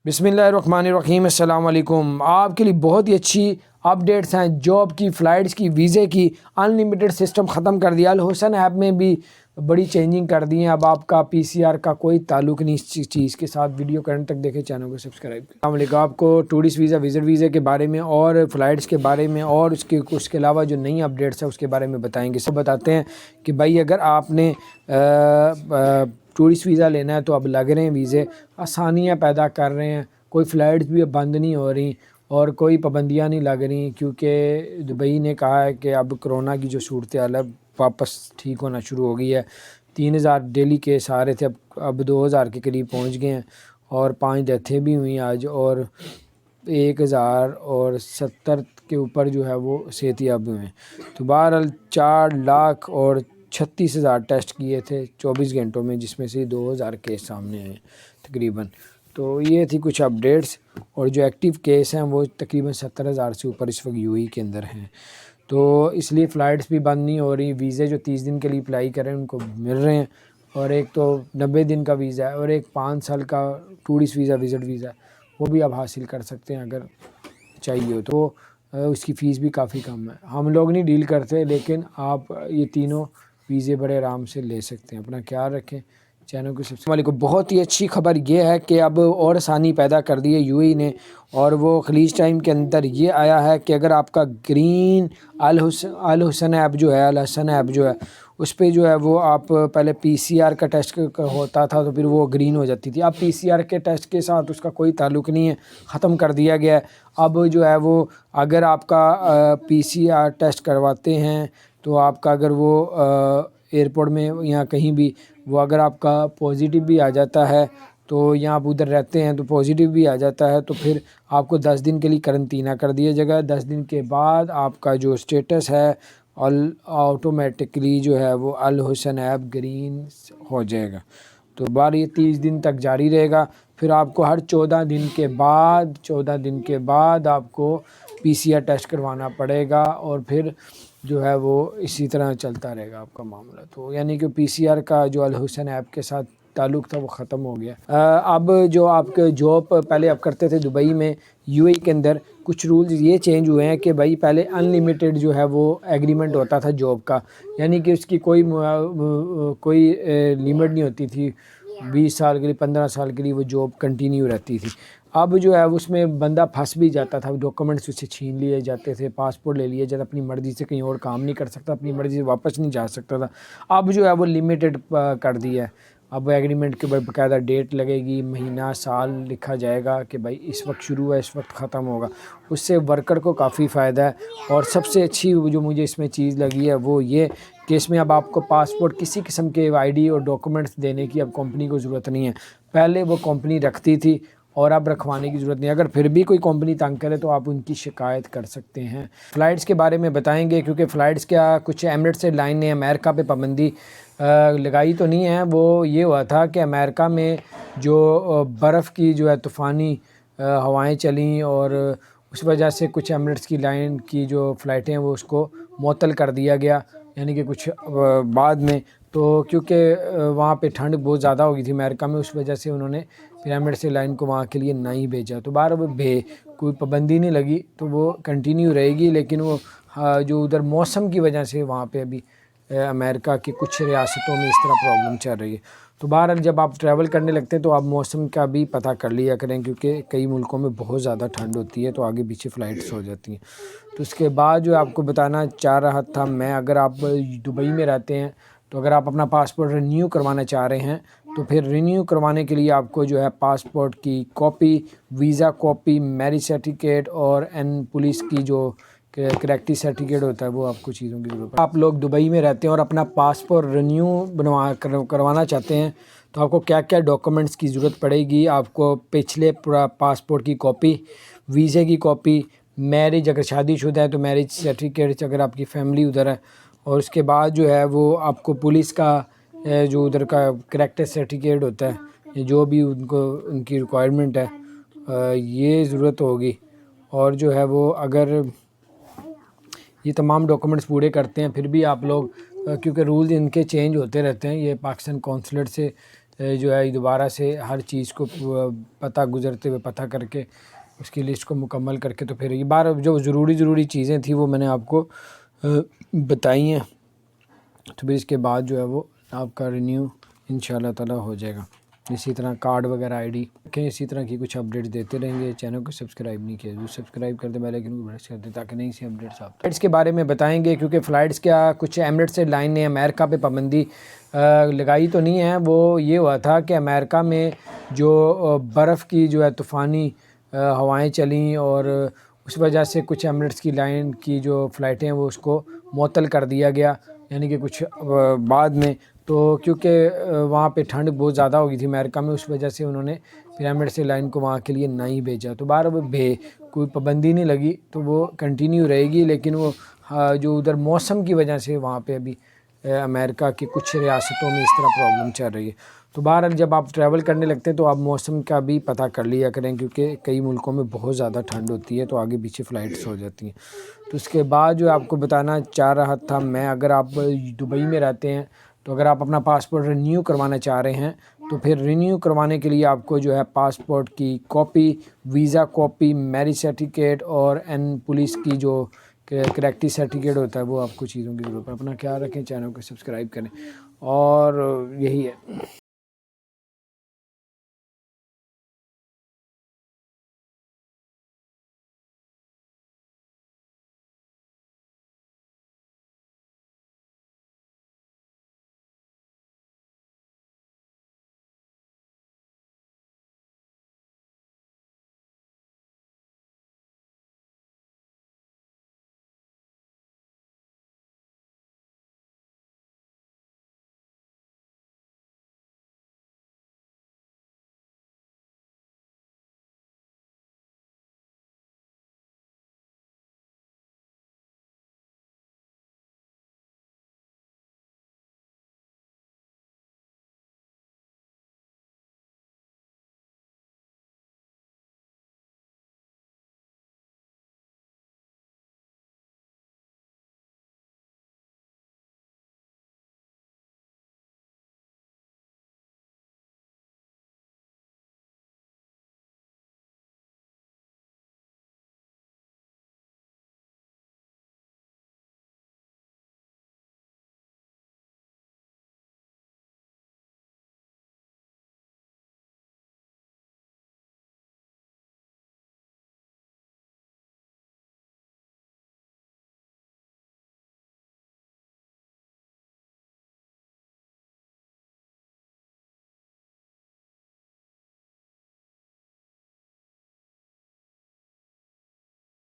बिस्मिल्लाहिर्रहमानिर्रहीम। अस्सलाम वालेकुम। आपके लिए बहुत ही अच्छी अपडेट्स हैं जॉब की, फ़्लाइट्स की, वीज़े की। अनलिमिटेड सिस्टम ख़त्म कर दिया। अल हुसन ऐप में भी बड़ी चेंजिंग कर दी है। अब आपका पीसीआर का कोई ताल्लुक़ नहीं इस चीज़ के साथ। वीडियो करंट तक देखें, चैनल को सब्सक्राइब करें। अस्सलाम वालेकुम। आपको टूरिस्ट वीज़ा, विज़िट वीज़े के बारे में और फ़्लाइट्स के बारे में और उसके अलावा जो नई अपडेट्स है उसके बारे में बताएँगे। सब बताते हैं कि भाई अगर आपने टूरिस्ट वीज़ा लेना है तो अब लग रहे हैं वीज़े, आसानियाँ पैदा कर रहे हैं। कोई फ़्लाइट्स भी अब बंद नहीं हो रही और कोई पाबंदियाँ नहीं लग रही, क्योंकि दुबई ने कहा है कि अब कोरोना की जो सूरत हाल है वापस ठीक होना शुरू हो गई है। 3000 डेली केस आ रहे थे, अब 2000 के करीब पहुंच गए हैं और 5 डेथें भी हुई आज और 1070 के ऊपर जो है वो सेहतियाब हुए हैं। तो बहरहाल 4,36,000 टेस्ट किए थे 24 घंटों में, जिसमें से 2000 केस सामने आए तकरीबन। तो ये थी कुछ अपडेट्स, और जो एक्टिव केस हैं वो तकरीबन 70,000 से ऊपर इस वक्त यूएई के अंदर हैं। तो इसलिए फ़्लाइट्स भी बंद नहीं हो रही। वीज़े जो 30 दिन के लिए अप्लाई करें उनको मिल रहे हैं, और एक तो 90 दिन का वीज़ा है और एक 5 साल का टूरिस्ट वीज़ा, विज़िट वीज़ा, वो भी आप हासिल कर सकते हैं अगर चाहिए हो तो। उसकी फ़ीस भी काफ़ी कम है। हम लोग नहीं डील करते, लेकिन आप ये तीनों वीज़े बड़े आराम से ले सकते हैं। अपना ख्याल रखें। चैनल को सब्सक्राइब। वालेकुम। बहुत ही अच्छी खबर ये है कि अब और आसानी पैदा कर दी है यूएई ने, और वो खलीज टाइम के अंदर ये आया है कि अगर आपका ग्रीन अल हुसन ऐप जो है, अल हसन ऐप जो है, उस पर जो है वो आप पहले पीसीआर का टेस्ट होता था तो फिर वो ग्रीन हो जाती थी। अब पीसीआर के टेस्ट के साथ उसका कोई ताल्लुक़ नहीं है, ख़त्म कर दिया गया है। अब जो है वो अगर आपका पीसीआर टेस्ट करवाते हैं तो आपका अगर वो एयरपोर्ट में या कहीं भी वो अगर आपका पॉजिटिव भी आ जाता है, तो या आप उधर रहते हैं तो पॉजिटिव भी आ जाता है, तो फिर आपको 10 दिन के लिए करंटीना कर दिया जाएगा। 10 दिन के बाद आपका जो स्टेटस है ऑटोमेटिकली जो है वो अल हुसन ऐप ग्रीन हो जाएगा। तो बार ये 30 दिन तक जारी रहेगा। फिर आपको हर 14 दिन के बाद आपको पीसीआर टेस्ट करवाना पड़ेगा, और फिर जो है वो इसी तरह चलता रहेगा आपका मामला। तो यानी कि पीसीआर का जो अल हुसन ऐप के साथ ताल्लुक़ था वो ख़त्म हो गया। अब जो आपके जॉब पहले आप करते थे दुबई में, यूएई के अंदर कुछ रूल्स ये चेंज हुए हैं कि भाई पहले अनलिमिटेड जो है वो एग्रीमेंट होता था जॉब का, यानी कि उसकी कोई लिमिट नहीं होती थी। 20 साल के लिए, 15 साल के लिए वो जॉब कंटिन्यू रहती थी। अब जो है उसमें बंदा फंस भी जाता था, डॉक्यूमेंट्स उससे छीन लिए जाते थे, पासपोर्ट ले लिए जाते, अपनी मर्ज़ी से कहीं और काम नहीं कर सकता, अपनी मर्ज़ी से वापस नहीं जा सकता था। अब जो है वो लिमिटेड कर दिया है। अब एग्रीमेंट के बाकायदा डेट लगेगी, महीना, साल लिखा जाएगा कि भाई इस वक्त शुरू है, इस वक्त ख़त्म होगा। उससे वर्कर को काफ़ी फ़ायदा है। और सबसे अच्छी जो मुझे इसमें चीज़ लगी है वो ये कि इसमें अब आपको पासपोर्ट, किसी किस्म के आईडी और डॉक्यूमेंट्स देने की अब कंपनी को ज़रूरत नहीं है। पहले वो कंपनी रखती थी और अब रखवाने की ज़रूरत नहीं। अगर फिर भी कोई कंपनी तंग करे तो आप उनकी शिकायत कर सकते हैं। फ़्लाइट्स के बारे में बताएंगे, क्योंकि फ़्लाइट्स क्या कुछ एमिरेट्स एयरलाइन ने अमेरिका पे पाबंदी लगाई तो नहीं है। वो ये हुआ था कि अमेरिका में जो बर्फ़ की जो है तूफ़ानी हवाएं चलीं, और उस वजह से कुछ एमिरेट्स की लाइन की जो फ़्लाइटें हैं वो उसको मुअत्तल कर दिया गया, यानी कि कुछ बाद में। तो क्योंकि वहाँ पे ठंड बहुत ज़्यादा हो गई थी अमेरिका में, उस वजह से उन्होंने फिर एमिरेट्स एयरलाइन को वहाँ के लिए नहीं भेजा। तो बार कोई पाबंदी नहीं लगी तो वो कंटिन्यू रहेगी, लेकिन वो जो उधर मौसम की वजह से वहाँ पे अभी अमेरिका की कुछ रियासतों में इस तरह प्रॉब्लम चल रही है। तो बहरहाल जब आप ट्रैवल करने लगते हैं तो आप मौसम का भी पता कर लिया करें, क्योंकि कई मुल्कों में बहुत ज़्यादा ठंड होती है तो आगे पीछे फ़्लाइट्स हो जाती हैं। तो उसके बाद जो आपको बताना चाह रहा था मैं, अगर आप दुबई में रहते हैं तो अगर आप अपना पासपोर्ट रिन्यू करवाना चाह रहे हैं तो फिर रिन्यू करवाने के लिए आपको जो है पासपोर्ट की copy, visa copy, marriage certificate और पुलिस की जो करेक्टिव सर्टिफिकेट होता है वो आपको चीज़ों की ज़रूरत है। आप लोग दुबई में रहते हैं और अपना पासपोर्ट रिन्यू करवाना चाहते हैं तो आपको क्या क्या डॉक्यूमेंट्स की ज़रूरत पड़ेगी। आपको पिछले पासपोर्ट की कॉपी, वीज़े की कॉपी, मैरिज अगर शादीशुदा है तो मैरिज सर्टिफिकेट अगर आपकी फ़ैमिली उधर है, और उसके बाद जो है वो आपको पुलिस का जो उधर का करेक्टर सर्टिफिकेट होता है, जो भी उनको उनकी रिक्वायरमेंट है ये ज़रूरत होगी। और जो है वो अगर ये तमाम डॉक्यूमेंट्स पूरे करते हैं फिर भी आप लोग, क्योंकि रूल्स इनके चेंज होते रहते हैं, ये पाकिस्तान कौंसलेट से جو ہے دوبارہ سے ہر چیز کو پتہ گزرتے ہوئے پتہ کر کے اس کی لسٹ کو مکمل کر کے تو پھر یہ بار جو ضروری چیزیں تھیں وہ میں نے آپ کو بتائی ہیں، تو پھر اس کے بعد جو ہے وہ آپ کا رینیو انشاءاللہ تعالی ہو جائے گا۔ اسی طرح کارڈ وغیرہ آئی ڈی کہ اسی طرح کی کچھ اپڈیٹ دیتے رہیں گے۔ چینل کو سبسکرائب نہیں کیا جو سبسکرائب کر دیں، بیل آئیکن کو پریس کر دیں تاکہ نئی سی اپڈیٹس آپ فلائٹس کے بارے میں بتائیں گے، کیونکہ فلائٹس کیا کچھ ایمریٹس ایئر لائن نے امریکہ پہ پابندی لگائی تو نہیں ہے، وہ یہ ہوا تھا کہ امریکہ میں جو برف کی جو ہے طوفانی ہوائیں چلیں اور اس وجہ سے کچھ ایمریٹس کی لائن کی جو فلائٹیں ہیں وہ اس کو معطل کر دیا گیا، یعنی کہ کچھ بعد میں، تو کیونکہ وہاں پہ ٹھنڈ بہت زیادہ ہو گئی تھی امریکہ میں، اس وجہ سے انہوں نے پھر ایمریٹس ایئر لائن کو وہاں کے لیے نہیں بھیجا۔ تو بار کوئی پابندی نہیں لگی تو وہ کنٹینیو رہے گی، لیکن وہ جو ادھر موسم کی وجہ سے وہاں پہ ابھی امریکہ کی کچھ ریاستوں میں اس طرح پرابلم چل رہی ہے۔ تو بہرحال جب آپ ٹریول کرنے لگتے ہیں تو آپ موسم کا بھی پتہ کر لیا کریں، کیونکہ کئی ملکوں میں بہت زیادہ ٹھنڈ ہوتی ہے تو آگے پیچھے فلائٹس ہو جاتی ہیں۔ تو اس کے بعد جو آپ کو بتانا چاہ رہا تھا میں، اگر آپ دبئی میں رہتے ہیں تو اگر آپ اپنا پاسپورٹ رینیو کروانا چاہ رہے ہیں تو پھر رینیو کروانے کے لیے آپ کو جو ہے پاسپورٹ کی copy, visa copy, marriage certificate اور پولیس کی جو کریکٹی سرٹیفکیٹ ہوتا ہے وہ آپ کو چیزوں کی ضرورت ہے۔ اپنا خیال رکھیں، چینل کو سبسکرائب کریں اور یہی ہے۔